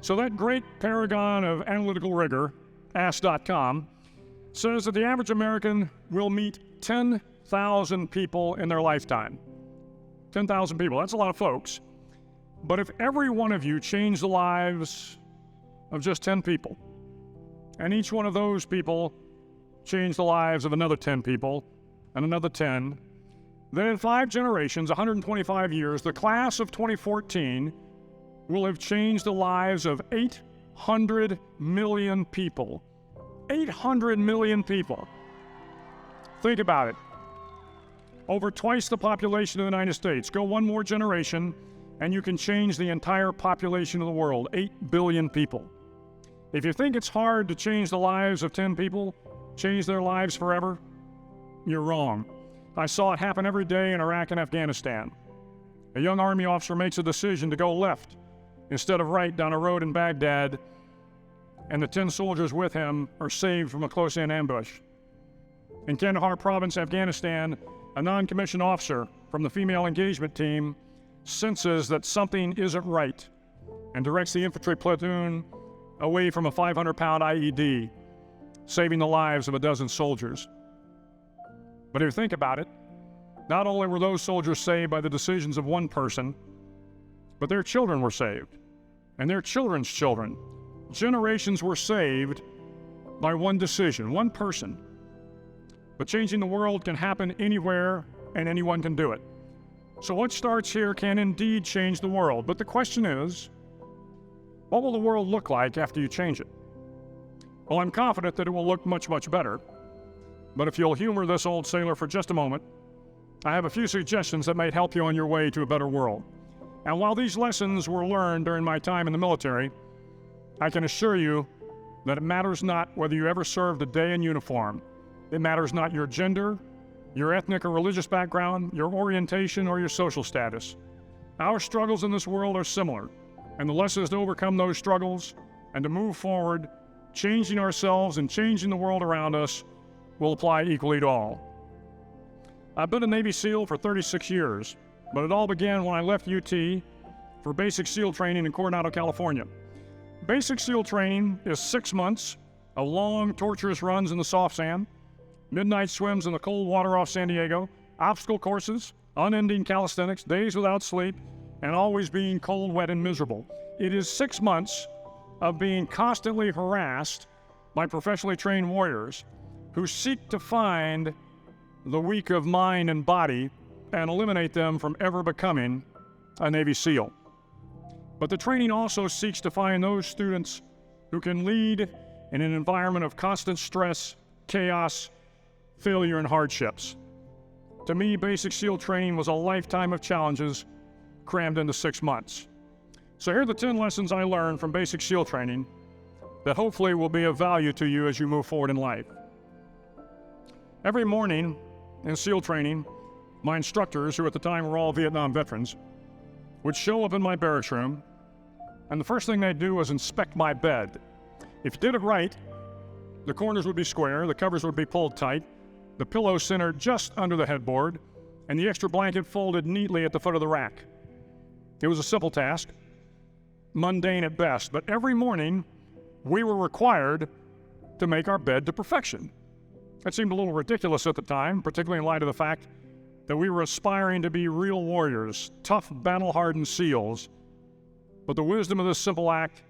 So that great paragon of analytical rigor, Ask.com, says that the average American will meet 10,000 people in their lifetime. 10,000 people, that's a lot of folks. But if every one of you changed the lives of just 10 people, and each one of those people changed the lives of another 10 people, and another 10, then in 5 generations, 125 years, the class of 2014 will have changed the lives of 800 million people. 800 million people. Think about it. Over twice the population of the United States. Go one more generation, and you can change the entire population of the world, 8 billion people. If you think it's hard to change the lives of 10 people, change their lives forever, you're wrong. I saw it happen every day in Iraq and Afghanistan. A young Army officer makes a decision to go left instead of right down a road in Baghdad, and the 10 soldiers with him are saved from a close-in ambush. In Kandahar province, Afghanistan, a non-commissioned officer from the female engagement team senses that something isn't right and directs the infantry platoon away from a 500-pound IED, saving the lives of a dozen soldiers. But if you think about it, not only were those soldiers saved by the decisions of one person, but their children were saved, and their children's children. Generations were saved by one decision, one person. But changing the world can happen anywhere, and anyone can do it. So what starts here can indeed change the world. But the question is, what will the world look like after you change it? Well, I'm confident that it will look much, much better. But if you'll humor this old sailor for just a moment, I have a few suggestions that might help you on your way to a better world. And while these lessons were learned during my time in the military, I can assure you that it matters not whether you ever served a day in uniform. It matters not your gender, your ethnic or religious background, your orientation, or your social status. Our struggles in this world are similar, and the lessons to overcome those struggles and to move forward, changing ourselves and changing the world around us, will apply equally to all. I've been a Navy SEAL for 36 years, but it all began when I left UT for basic SEAL training in Coronado, California. Basic SEAL training is 6 months of long, torturous runs in the soft sand, midnight swims in the cold water off San Diego, obstacle courses, unending calisthenics, days without sleep, and always being cold, wet, and miserable. It is 6 months of being constantly harassed by professionally trained warriors who seek to find the weak of mind and body and eliminate them from ever becoming a Navy SEAL. But the training also seeks to find those students who can lead in an environment of constant stress, chaos, failure, and hardships. To me, basic SEAL training was a lifetime of challenges crammed into 6 months. So here are the 10 lessons I learned from basic SEAL training that hopefully will be of value to you as you move forward in life. Every morning in SEAL training, my instructors, who at the time were all Vietnam veterans, would show up in my barracks room, and the first thing they'd do was inspect my bed. If you did it right, the corners would be square, the covers would be pulled tight, the pillow centered just under the headboard, and the extra blanket folded neatly at the foot of the rack. It was a simple task, mundane at best, but every morning we were required to make our bed to perfection. It seemed a little ridiculous at the time, particularly in light of the fact that we were aspiring to be real warriors, tough, battle-hardened SEALs. But the wisdom of this simple act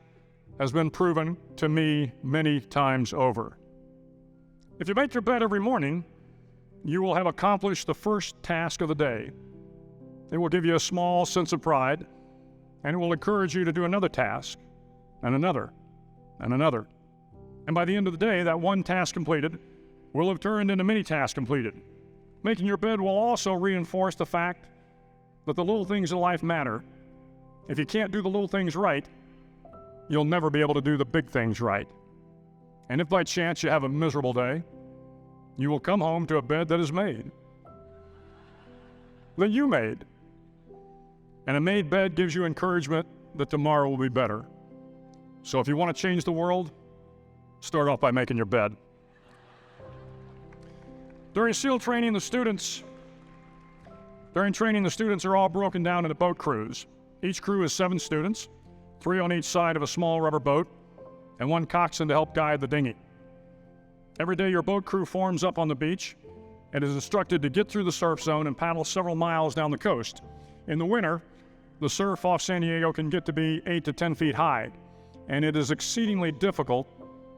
has been proven to me many times over. If you make your bed every morning, you will have accomplished the first task of the day. It will give you a small sense of pride, and it will encourage you to do another task, and another, and another. And by the end of the day, that one task completed will have turned into many tasks completed. Making your bed will also reinforce the fact that the little things in life matter. If you can't do the little things right, you'll never be able to do the big things right. And if by chance you have a miserable day, you will come home to a bed that is made, that you made. And a made bed gives you encouragement that tomorrow will be better. So if you want to change the world, start off by making your bed. During SEAL training, the students are all broken down into boat crews. Each crew is 7 students, 3 on each side of a small rubber boat, and 1 coxswain to help guide the dinghy. Every day your boat crew forms up on the beach and is instructed to get through the surf zone and paddle several miles down the coast. In the winter, the surf off San Diego can get to be 8 to 10 feet high, and it is exceedingly difficult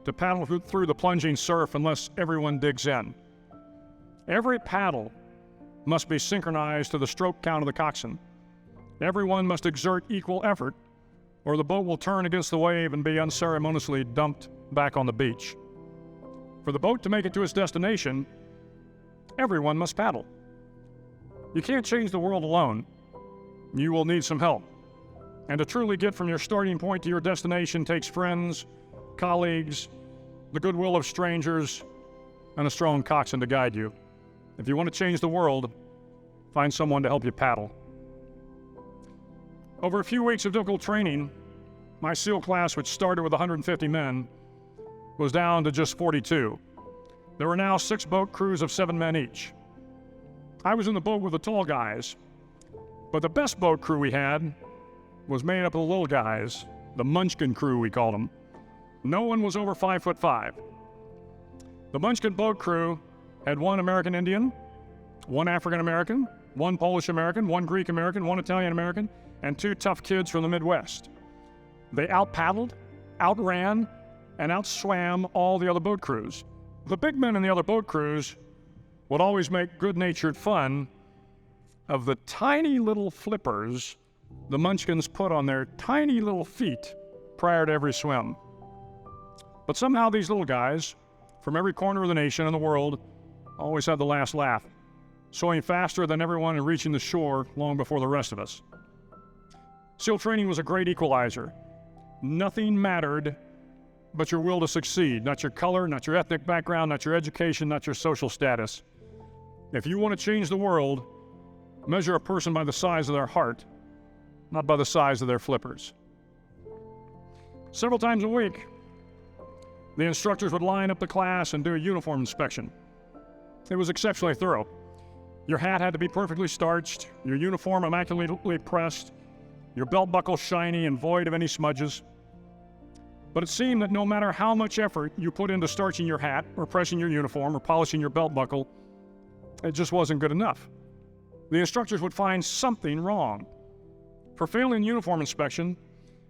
to paddle through the plunging surf unless everyone digs in. Every paddle must be synchronized to the stroke count of the coxswain. Everyone must exert equal effort, or the boat will turn against the wave and be unceremoniously dumped back on the beach. For the boat to make it to its destination, everyone must paddle. You can't change the world alone. You will need some help. And to truly get from your starting point to your destination takes friends, colleagues, the goodwill of strangers, and a strong coxswain to guide you. If you want to change the world, find someone to help you paddle. Over a few weeks of difficult training, my SEAL class, which started with 150 men, was down to just 42. There were now 6 boat crews of 7 men each. I was in the boat with the tall guys, but the best boat crew we had was made up of the little guys, the Munchkin crew we called them. No one was over 5'5". The Munchkin boat crew had 1 American Indian, 1 African American, 1 Polish American, 1 Greek American, 1 Italian American, and 2 tough kids from the Midwest. They out-paddled, outran, and outswam all the other boat crews. The big men in the other boat crews would always make good-natured fun of the tiny little flippers the Munchkins put on their tiny little feet prior to every swim. But somehow these little guys, from every corner of the nation and the world, always had the last laugh, swimming faster than everyone and reaching the shore long before the rest of us. SEAL training was a great equalizer. Nothing mattered but your will to succeed, not your color, not your ethnic background, not your education, not your social status. If you want to change the world, measure a person by the size of their heart, not by the size of their flippers. Several times a week, the instructors would line up the class and do a uniform inspection. It was exceptionally thorough. Your hat had to be perfectly starched, your uniform immaculately pressed, your belt buckle shiny and void of any smudges. But it seemed that no matter how much effort you put into starching your hat or pressing your uniform or polishing your belt buckle, it just wasn't good enough. The instructors would find something wrong. For failing uniform inspection,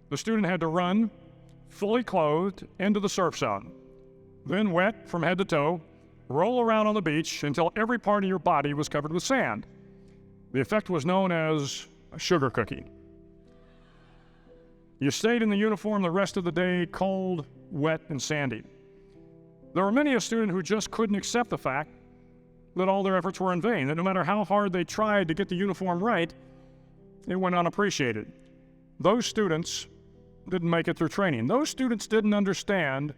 the student had to run, fully clothed, into the surf zone, then wet from head to toe, roll around on the beach until every part of your body was covered with sand. The effect was known as a sugar cookie. You stayed in the uniform the rest of the day, cold, wet, and sandy. There were many a student who just couldn't accept the fact that all their efforts were in vain, that no matter how hard they tried to get the uniform right, it went unappreciated. Those students didn't make it through training. Those students didn't understand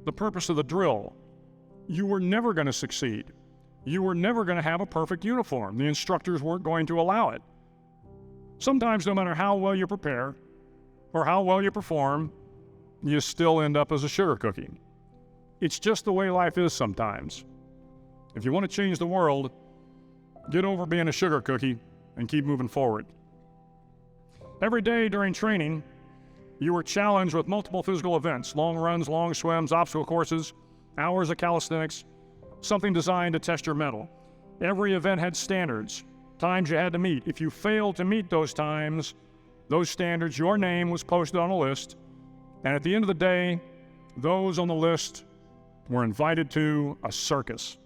the purpose of the drill. You were never going to succeed. You were never going to have a perfect uniform. The instructors weren't going to allow it. Sometimes, no matter how well you prepare or how well you perform, you still end up as a sugar cookie. It's just the way life is sometimes. If you want to change the world, get over being a sugar cookie and keep moving forward. Every day during training, you were challenged with multiple physical events: long runs, long swims, obstacle courses, hours of calisthenics, something designed to test your mettle. Every event had standards, times you had to meet. If you failed to meet those times, those standards, your name was posted on a list, and at the end of the day, those on the list were invited to a circus.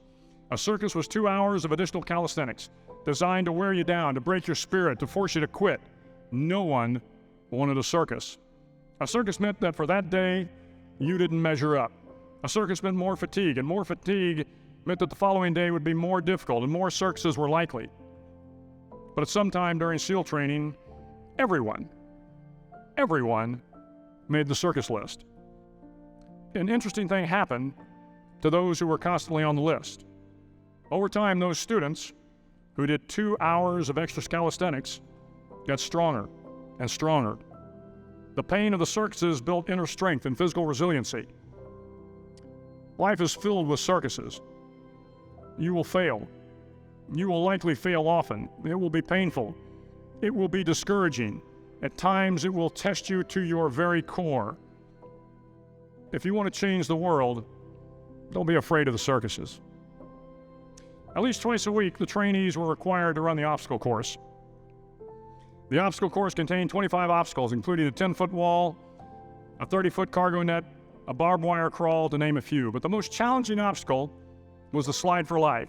A circus was 2 hours of additional calisthenics, designed to wear you down, to break your spirit, to force you to quit. No one wanted a circus. A circus meant that for that day, you didn't measure up. A circus meant more fatigue, and more fatigue meant that the following day would be more difficult, and more circuses were likely. But at some time during SEAL training, everyone made the circus list. An interesting thing happened to those who were constantly on the list. Over time, those students who did 2 hours of extra calisthenics got stronger and stronger. The pain of the circuses built inner strength and physical resiliency. Life is filled with circuses. You will fail. You will likely fail often. It will be painful. It will be discouraging. At times, it will test you to your very core. If you want to change the world, don't be afraid of the circuses. At least twice a week, the trainees were required to run the obstacle course. The obstacle course contained 25 obstacles, including a 10-foot wall, a 30-foot cargo net, a barbed wire crawl, to name a few. But the most challenging obstacle was the slide for life.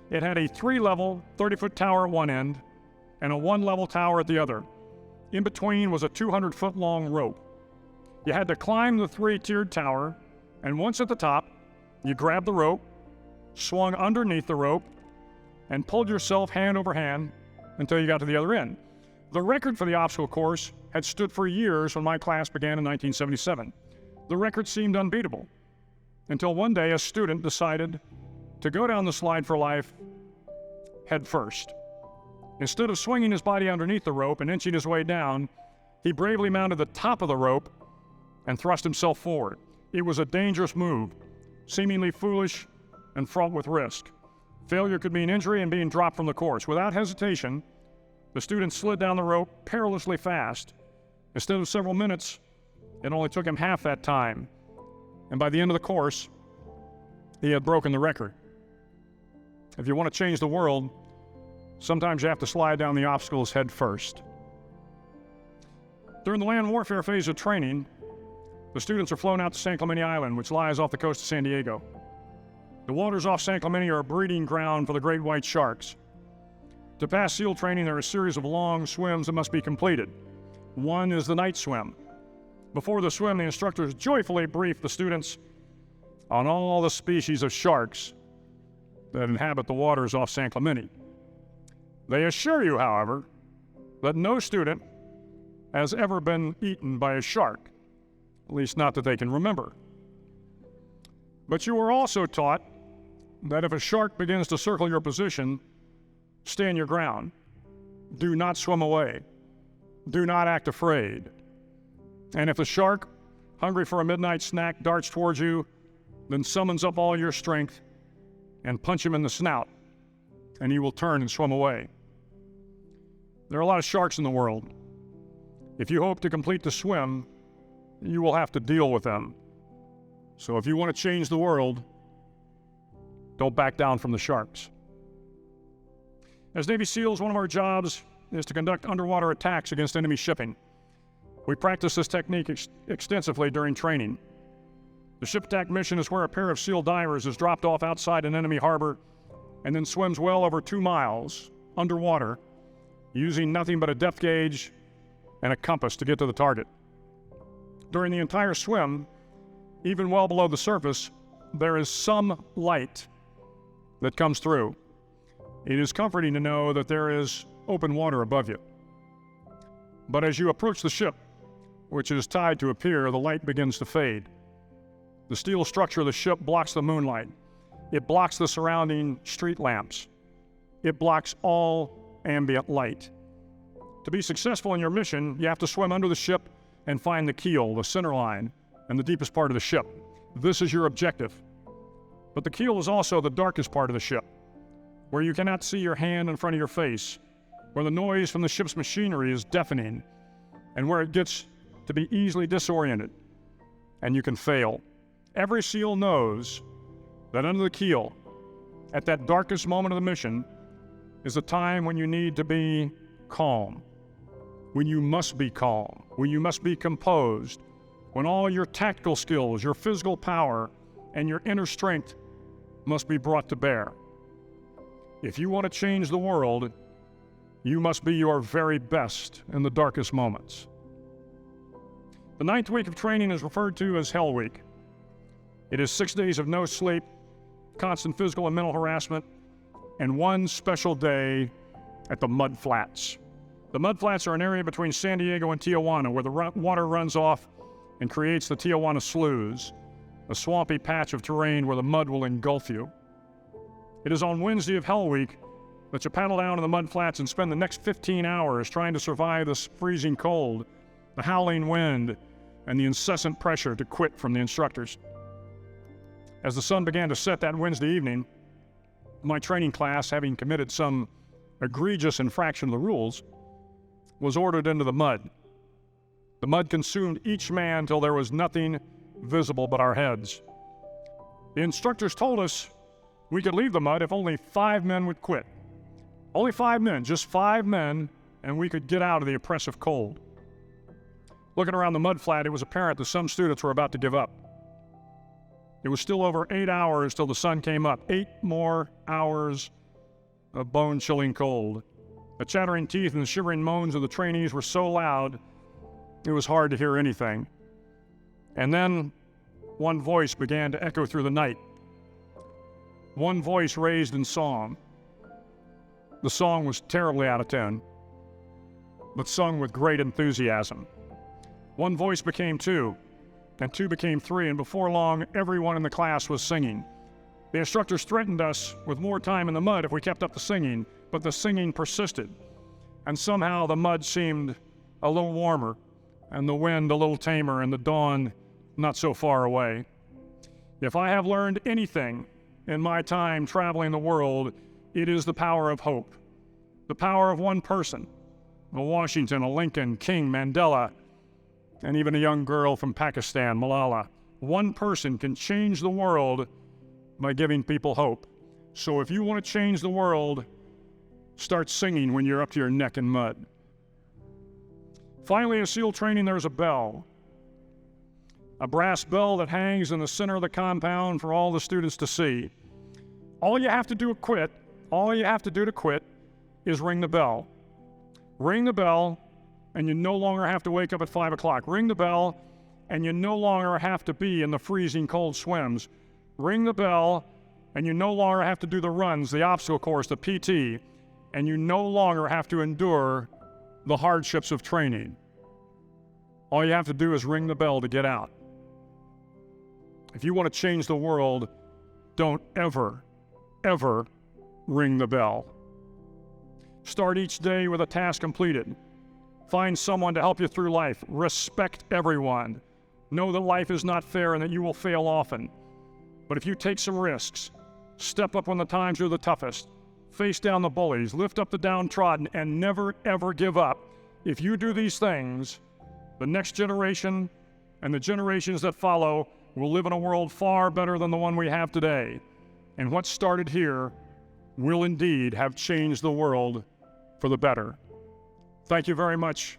It had a 3-level, 30-foot tower at one end and a 1-level tower at the other. In between was a 200-foot-long rope. You had to climb the 3-tiered tower, and once at the top, you grabbed the rope, swung underneath the rope, and pulled yourself hand over hand until you got to the other end. The record for the obstacle course had stood for years when my class began in 1977. The record seemed unbeatable, until one day a student decided to go down the slide for life head first. Instead of swinging his body underneath the rope and inching his way down, he bravely mounted the top of the rope and thrust himself forward. It was a dangerous move, seemingly foolish and fraught with risk. Failure could mean injury and being dropped from the course. Without hesitation, the student slid down the rope perilously fast. Instead of several minutes, it only took him half that time. And by the end of the course, he had broken the record. If you want to change the world, sometimes you have to slide down the obstacles head first. During the land warfare phase of training, the students are flown out to San Clemente Island, which lies off the coast of San Diego. The waters off San Clemente are a breeding ground for the great white sharks. To pass SEAL training, there are a series of long swims that must be completed. One is the night swim. Before the swim, the instructors joyfully brief the students on all the species of sharks that inhabit the waters off San Clemente. They assure you, however, that no student has ever been eaten by a shark, at least not that they can remember. But you are also taught that if a shark begins to circle your position, stand your ground. Do not swim away. Do not act afraid. And if the shark, hungry for a midnight snack, darts towards you, then summons up all your strength and punch him in the snout, and he will turn and swim away. There are a lot of sharks in the world. If you hope to complete the swim, you will have to deal with them. So if you want to change the world, don't back down from the sharks. As Navy SEALs, one of our jobs is to conduct underwater attacks against enemy shipping. We practice this technique extensively during training. The ship attack mission is where a pair of SEAL divers is dropped off outside an enemy harbor and then swims well over 2 miles underwater using nothing but a depth gauge and a compass to get to the target. During the entire swim, even well below the surface, there is some light that comes through. It is comforting to know that there is open water above you. But as you approach the ship, which is tied to a pier, the light begins to fade. The steel structure of the ship blocks the moonlight. It blocks the surrounding street lamps. It blocks all ambient light. To be successful in your mission, you have to swim under the ship and find the keel, the center line, and the deepest part of the ship. This is your objective. But the keel is also the darkest part of the ship, where you cannot see your hand in front of your face, where the noise from the ship's machinery is deafening, and where it gets to be easily disoriented, and you can fail. Every SEAL knows that under the keel, at that darkest moment of the mission, is a time when you need to be calm, when you must be calm, when you must be composed, when all your tactical skills, your physical power, and your inner strength must be brought to bear. If you want to change the world, you must be your very best in the darkest moments. The 9th week of training is referred to as Hell Week. It is 6 days of no sleep, constant physical and mental harassment, and one special day at the Mud Flats. The Mud Flats are an area between San Diego and Tijuana where the water runs off and creates the Tijuana Sloughs, a swampy patch of terrain where the mud will engulf you. It is on Wednesday of Hell Week that you paddle down to the Mud Flats and spend the next 15 hours trying to survive this freezing cold, the howling wind, and the incessant pressure to quit from the instructors. As the sun began to set that Wednesday evening, my training class, having committed some egregious infraction of the rules, was ordered into the mud. The mud consumed each man till there was nothing visible but our heads. The instructors told us we could leave the mud if only 5 men would quit. Only 5 men, just 5 men, and we could get out of the oppressive cold. Looking around the mud flat, it was apparent that some students were about to give up. It was still over 8 hours till the sun came up. 8 more hours of bone-chilling cold. The chattering teeth and the shivering moans of the trainees were so loud, it was hard to hear anything. And then one voice began to echo through the night. One voice raised in song. The song was terribly out of tune, but sung with great enthusiasm. One voice became 2, and 2 became 3, and before long, everyone in the class was singing. The instructors threatened us with more time in the mud if we kept up the singing, but the singing persisted, and somehow the mud seemed a little warmer, and the wind a little tamer, and the dawn not so far away. If I have learned anything in my time traveling the world, it is the power of hope, the power of one person, a Washington, a Lincoln, King, Mandela, and even a young girl from Pakistan, Malala. One person can change the world by giving people hope. So if you want to change the world, start singing when you're up to your neck in mud. Finally, in SEAL training, there's a bell. A brass bell that hangs in the center of the compound for all the students to see. All you have to do to quit is ring the bell. Ring the bell, and you no longer have to wake up at 5 o'clock. Ring the bell, and you no longer have to be in the freezing cold swims. Ring the bell, and you no longer have to do the runs, the obstacle course, the PT, and you no longer have to endure the hardships of training. All you have to do is ring the bell to get out. If you want to change the world, don't ever ring the bell. Start each day with a task completed. Find someone to help you through life. Respect everyone. Know that life is not fair and that you will fail often. But if you take some risks, step up when the times are the toughest, face down the bullies, lift up the downtrodden, and never ever give up, if you do these things, the next generation and the generations that follow will live in a world far better than the one we have today. And what started here will indeed have changed the world for the better. Thank you very much